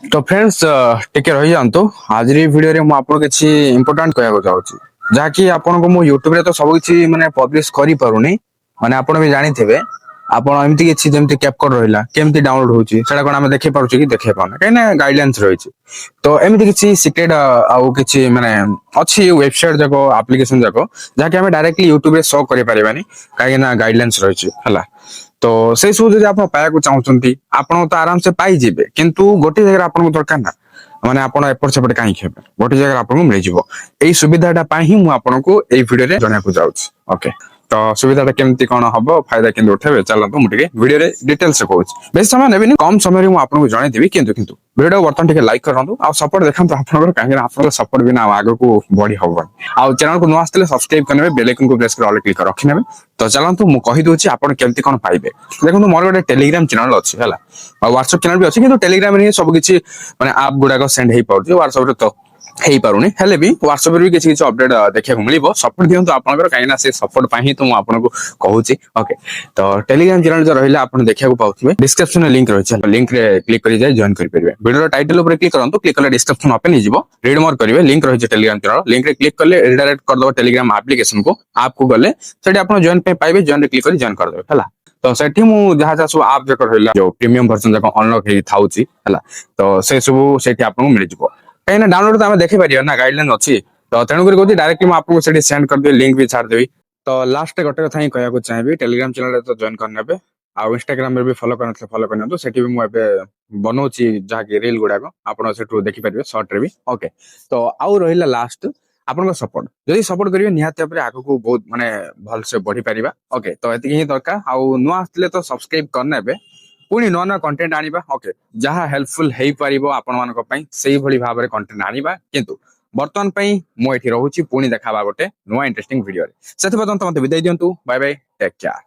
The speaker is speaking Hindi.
तो फ्रेंड्स टिके रही जातु आज वीडियो रे आपको किसी इंपोर्टाट कहना चाहूँ जहाँकि आपको मु यूट्यूब रे तो सब किसी माने पब्लिश करि पारुनी माने आपण भी जानी थे आपण एमती किसी जमती कैपकट रहिला केमती डाउनलोड होची सेटा कोन हम देखि पारुची कि देखि पाउना कहिना गाइडलाइंस रहिची तो एमती किसी सीक्रेट आउ किसी माने अछि वेबसाइट जाको एप्लीकेशन जाको जहाँकि हम डायरेक्टली यूट्यूब रे शो करि परिबानी कहिना गाइडलाइंस रहिची हला तो से सब जब आप पाया चाहूंगी आपण तो आराम से पाई जिबे किंतु गोटे जगह आपको दरकार ना माने आपण एपट सेपट कहीं खेबे गोटे जगह आपको मिल जिवो एई सुविधाटा पाई ही मु आपनको एई वीडियो रे जणाकू जाउछि ओके तो सुविधाटा केमती कोन हबो फायदा केंदे उठेबे चलतो मु टिके वीडियो रे डिटेल्स से कहूछि बेस समय नेबिनी कम समय रे मु आपनको जणाई देबी किंतु वीडियो वर्तमान टिके लाइक करंतु आ सपोर्ट देखंतु आपनकर काहे आपनकर सपोर्ट बिना आगो को बढी हबो आ चैनल को न आस्तले सब्सक्राइब करनेबे बेल आइकन को प्रेस कर ऑल क्लिक कर रखिनेबे तो चलंतु मु कहि दोछि आपन केमती कोन पाइबे देखंतु मोर गोटे टेलीग्राम चैनल अछि हला आ व्हाट्सएप चैनल भी अछि किंतु टेलीग्राम रे सब किछि माने ऐप गुडा को सेंड हेई पाउछि व्हाट्सएप रे तो हेई पारुनी हेले भी व्हाट्सएप रे भी किछि किछि अपडेट देखिया को मिलिबो सपोर्ट दियंतु आपनकर काइना से सपोर्ट पाही तो मु आपनको कहूछि ओके तो टेलीग्राम चैनल जो रहिला आपन देखिया को पाउथिबे डिस्क्रिप्शन में लिंक रहिछ लिंक रे क्लिक करि जाय जॉइन करि परिबे वीडियो टाइटल ऊपर क्लिक करंतु क्लिक करले डिस्क्रिप्शन ओपन हो जिवो रीड मोर करिवे लिंक रहिछ टेलीग्राम चैनल लिंक रे क्लिक करले रिडायरेक्ट कर दो टेलीग्राम एप्लीकेशन को ऐप को गले सेठी आपन जॉइन पे पाइबे जॉइन रे क्लिक करि जॉइन कर देबे हला तो सेठी मु जहा जहा सब ऐप जक रहिला जो प्रीमियम वर्जन जक अनलॉक हेई थाउची हला तो से सब सेठी आपन मिल जिवो कहीं डाउनलोड तो आम देखी पार ना गाइडलाइन अच्छी तो तेणुकर कहते डायरेक्टली मैं आपको सेंड कर देवी लिंक भी छाड़ देवी तो लास्ट गोटे कथा ही कहना चाहिए टेलीग्राम चैनल तो जॉइन करने आउ इंस्टाग्राम भी फॉलो करने फॉलो करना सेठी भी मुझे बनाऊँगी जहाँकि रील गुड़ाक आप देखिपारे सर्ट रे भी ओके तो आउ रहा लास्ट आपन सपोर्ट जदि सपोर्ट करेंगे निहाती भाव आग को बहुत माने भल से बढ़ी पारिबा ओके तो एति ही दरकार आउ नुआ आसले तो सब्सक्राइब करने पुणी नुआ नुआ कंटेंट आनिबा ओके जहाँ हेल्पफुल हेई पारिबो आपण मानक पई सेही भली भाबरे कंटेंट आनिबा किंतु वर्तमान पई मु एठी रहूची पुणी देखाबा गोटे नुआ इंटरेस्टिंग वीडियो रे सेति पर्यंत मते विदाई दियंतु बाय बाय टेक केयर।